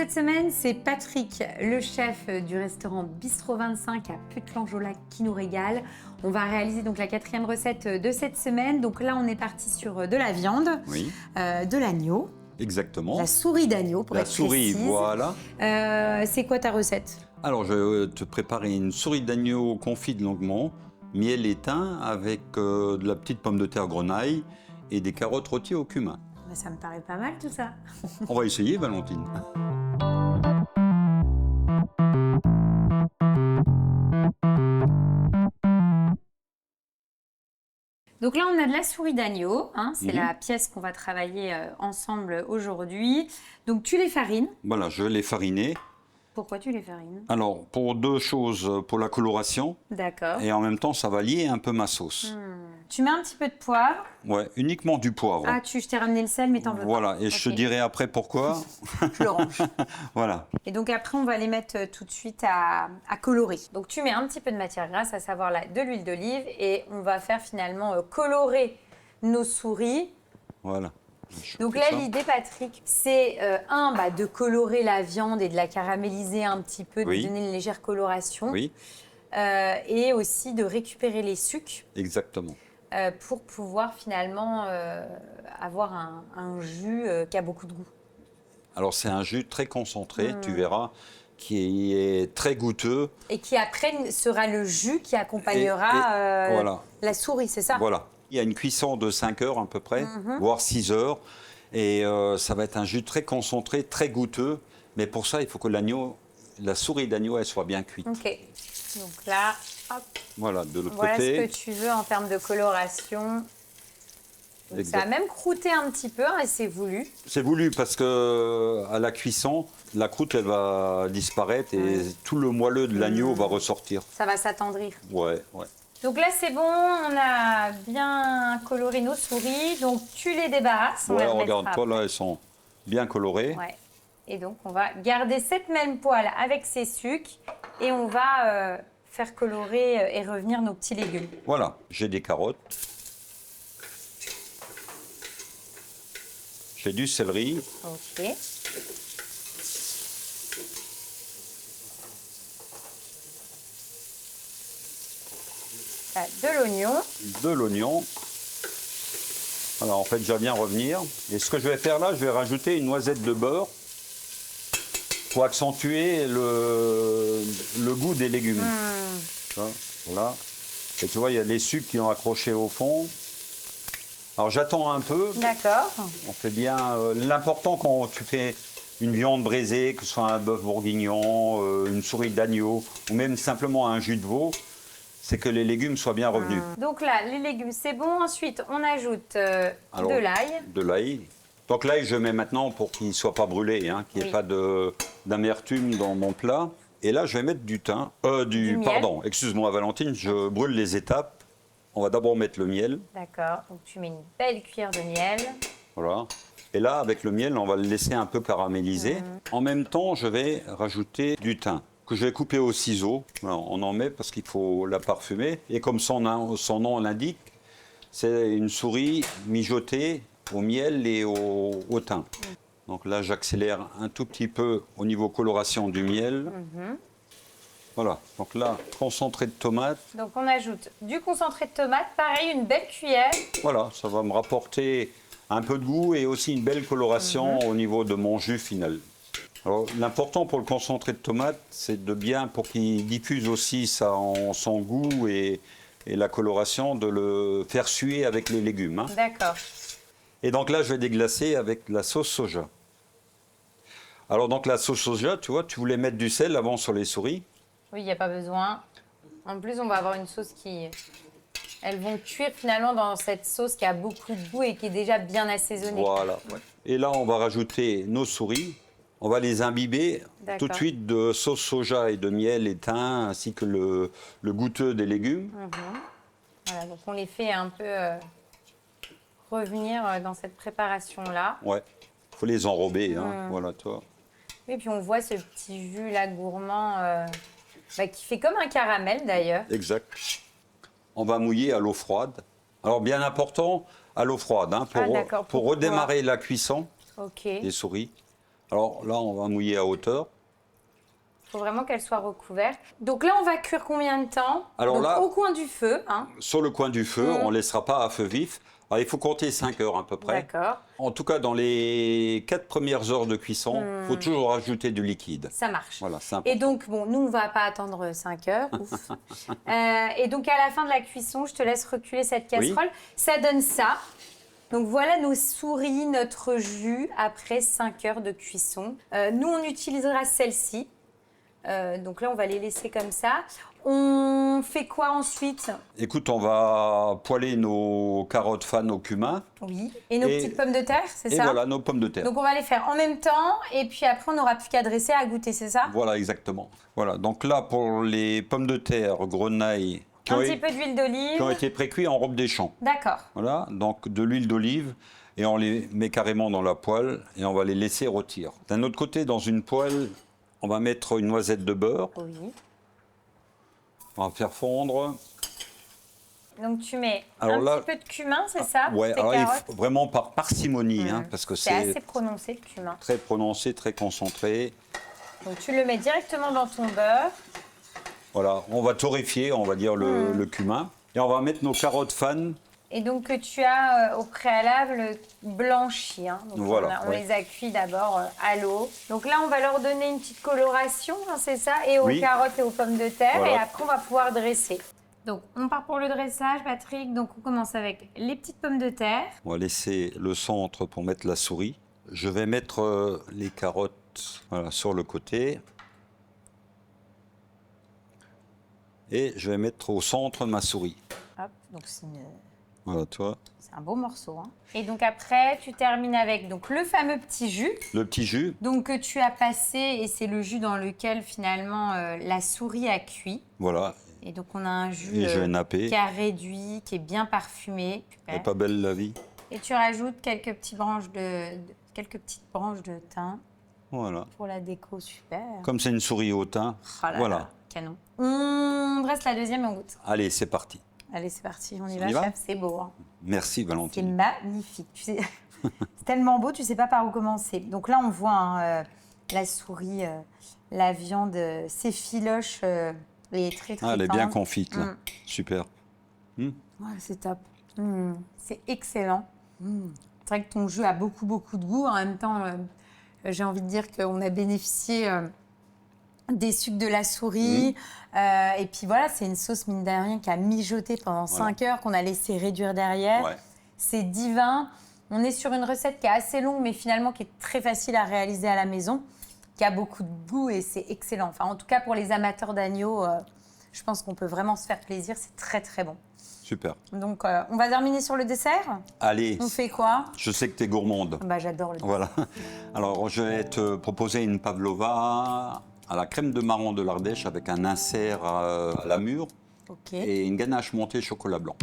cette semaine, c'est Patrick, le chef du restaurant Bistrot 25 à Puttelangeau-Lac qui nous régale. On va réaliser donc la 4e recette de cette semaine. Donc là, on est parti sur de la viande, Oui, de l'agneau, exactement. la souris d'agneau pour La être souris, précise. voilà. C'est quoi ta recette? Alors, je vais te préparer une souris d'agneau confite longuement, miel et thym avec de la petite pomme de terre grenaille et des carottes rôties au cumin. Ça me paraît pas mal tout ça. On va essayer, Valentine. Donc là, on a de la souris d'agneau, hein, c'est Mhm. la pièce qu'on va travailler ensemble aujourd'hui. Donc tu les farines. Voilà, je l'ai fariné. Pourquoi tu les farines? Alors, pour deux choses, pour la coloration, D'accord. et en même temps, ça va lier un peu ma sauce. Tu mets un petit peu de poivre. Ouais, uniquement du poivre. Ah, je t'ai ramené le sel, mais t'en veux pas. Voilà, et je te Ok. dirai après pourquoi. Je le range. Voilà. Et donc après, on va les mettre tout de suite à colorer. Donc tu mets un petit peu de matière grasse, à savoir de l'huile d'olive, et on va faire finalement colorer nos souris. Voilà. Donc fais là, ça. l'idée, Patrick, c'est de colorer la viande et de la caraméliser un petit peu, de Oui. lui donner une légère coloration. Oui, Et aussi de récupérer les sucs exactement. pour pouvoir finalement avoir un jus qui a beaucoup de goût. Alors, c'est un jus très concentré, tu verras, qui est très goûteux. Et qui après sera le jus qui accompagnera Voilà. la souris, c'est ça? Voilà. Il y a une cuisson de 5 heures à peu près, voire 6 heures. Et ça va être un jus très concentré, très goûteux. Mais pour ça, il faut que la souris d'agneau, elle soit bien cuite. Ok. Donc là, hop, Voilà, de l'autre voilà côté. ce que tu veux en termes de coloration. Donc ça Exact. a même croûté un petit peu, hein, et c'est voulu. C'est voulu parce que à la cuisson, la croûte, elle va disparaître et tout le moelleux de l'agneau va ressortir. Ça va s'attendrir. Ouais, ouais. Donc là, c'est bon, on a bien coloré nos souris. Donc tu les débarrasses. On Ouais, les remettra regarde, toi là, elles sont bien colorées. Ouais. Et donc, on va garder cette même poêle avec ses sucs et on va faire colorer et revenir nos petits légumes. Voilà, j'ai des carottes. J'ai du céleri. Ok. De l'oignon. De l'oignon. Alors en fait, je viens revenir. Et ce que je vais faire là, je vais rajouter une noisette de beurre pour accentuer le goût des légumes. Ça, voilà. Et tu vois, il y a les sucres qui ont accroché au fond. Alors j'attends un peu. D'accord. On fait bien. L'important quand tu fais une viande braisée, que ce soit un bœuf bourguignon, une souris d'agneau, ou même simplement un jus de veau, c'est que les légumes soient bien revenus. Donc là, les légumes, c'est bon. Ensuite, on ajoute Alors, de l'ail. De l'ail. Donc l'ail, je mets maintenant pour qu'il ne soit pas brûlé, hein, qu'il n'y ait pas d'amertume dans mon plat. Et là, je vais mettre du thym. Du miel. Pardon, excuse-moi Valentine, je brûle les étapes. On va d'abord mettre le miel. D'accord. Donc tu mets une belle cuillère de miel. Voilà. Et là, avec le miel, on va le laisser un peu caraméliser. En même temps, je vais rajouter du thym que je vais couper au ciseau. Voilà, on en met parce qu'il faut la parfumer. Et comme son nom l'indique, c'est une souris mijotée au miel et au thym. Donc là, j'accélère un tout petit peu au niveau coloration du miel. Voilà. Donc là, concentré de tomate. Donc on ajoute du concentré de tomate. Pareil, une belle cuillère. Voilà, ça va me rapporter un peu de goût et aussi une belle coloration au niveau de mon jus final. Alors, l'important pour le concentré de tomate, c'est de bien, pour qu'il diffuse aussi son goût et la coloration, de le faire suer avec les légumes. Hein. D'accord. Et donc là, je vais déglacer avec la sauce soja. Alors donc la sauce soja, tu vois, tu voulais mettre du sel avant sur les souris. Oui, il n'y a pas besoin. En plus, on va avoir une sauce qui... Elles vont cuire finalement dans cette sauce qui a beaucoup de goût et qui est déjà bien assaisonnée. Voilà. Ouais. Et là, on va rajouter nos souris. On va les imbiber tout de suite de sauce soja et de miel et thym, ainsi que le goûteux des légumes. Voilà, donc on les fait un peu revenir dans cette préparation-là. Ouais, il faut les enrober, hein. Voilà, toi. Et puis on voit ce petit jus là gourmand qui fait comme un caramel d'ailleurs. Exact. On va mouiller à l'eau froide. Alors bien important, à l'eau froide, hein, pour redémarrer la cuisson Ok. des souris. Alors là, on va mouiller à hauteur. Il faut vraiment qu'elle soit recouverte. Donc là, on va cuire combien de temps? Alors donc, là- au coin du feu. Hein. Sur le coin du feu, on ne laissera pas à feu vif. Alors, il faut compter 5 heures à peu près. D'accord. En tout cas, dans les 4 premières heures de cuisson, il faut toujours ajouter du liquide. Ça marche. Voilà, c'est important. Et donc, bon, nous, on ne va pas attendre 5 heures. Ouf. Et donc, à la fin de la cuisson, je te laisse reculer cette casserole. Ça donne ça. Donc, voilà nos souris, notre jus après 5 heures de cuisson. Nous, on utilisera celle-ci. Donc là, on va les laisser comme ça. On fait quoi ensuite? Écoute, on va poêler nos carottes fan au cumin. Oui. Et nos Et- petites pommes de terre, c'est Et ça? voilà, nos pommes de terre. Donc, on va les faire en même temps. Et puis après, on n'aura plus qu'à dresser, à goûter, c'est ça? Voilà, exactement. Voilà, donc là, pour les pommes de terre, grenaille, qui Un ont, petit peu d'huile d'olive. qui ont été précuits en robe des champs. D'accord. Voilà, donc de l'huile d'olive et on les met carrément dans la poêle et on va les laisser rôtir. D'un autre côté, dans une poêle, on va mettre une noisette de beurre. Oui. On va faire fondre. Donc tu mets Alors un là- petit peu de cumin, c'est ça? Ouais, tes alors il carottes. faut vraiment par parcimonie, hein, parce que C'est c'est assez prononcé le cumin. très prononcé, très concentré. Donc tu le mets directement dans ton beurre. Voilà, on va torréfier, on va dire, le cumin. Et on va mettre nos carottes fan. Et donc que tu as au préalable blanchi. Hein. Donc Voilà, on ouais. les a cuits d'abord à l'eau. Donc là, on va leur donner une petite coloration, hein, c'est ça? Et aux Oui. carottes et aux pommes de terre. Voilà. Et après, on va pouvoir dresser. Donc on part pour le dressage, Patrick. Donc on commence avec les petites pommes de terre. On va laisser le centre pour mettre la souris. Je vais mettre les carottes voilà, sur le côté. Et je vais mettre au centre ma souris. Hop, donc c'est Voilà, tu vois. un beau morceau. Hein. Et donc après, tu termines avec donc, le fameux petit jus. Le petit jus, Donc que tu as passé, et c'est le jus dans lequel finalement la souris a cuit. voilà. Et donc on a un jus Et je vais napper. qui a réduit, qui est bien parfumé. Elle Super. n'est pas belle la vie. Et tu rajoutes quelques petites branches de thym Voilà. pour la déco, super. Comme c'est une souris au thym. Oh là Voilà. là, canon. On dresse la deuxième et on goûte. Allez, c'est parti. Allez, c'est parti, on y On va, y va chef, c'est beau. Hein. Merci C'est Valentine. magnifique. Tu sais, c'est tellement beau, tu sais pas par où commencer. Donc là, on voit hein, la souris, la viande s'effiloche et très très Ah, elle est bien tendre. confite là. Mm. Super. Ouais, c'est top. C'est excellent. C'est vrai que ton jus a beaucoup beaucoup de goût. En même temps, j'ai envie de dire qu'on a bénéficié des sucres de la souris. Et puis voilà, c'est une sauce mine de rien qui a mijoté pendant 5 heures, qu'on a laissé réduire derrière. Ouais. C'est divin. On est sur une recette qui est assez longue, mais finalement qui est très facile à réaliser à la maison, qui a beaucoup de goût et c'est excellent. Enfin, en tout cas, pour les amateurs d'agneau, je pense qu'on peut vraiment se faire plaisir. C'est très, très bon. Super. Donc, on va terminer sur le dessert. Allez, On fait quoi? je sais que tu es gourmande. Bah, j'adore le dessert. Voilà. Alors, je vais te proposer une pavlova à la crème de marron de l'Ardèche avec un insert à la mûre Ok. et une ganache montée chocolat blanc.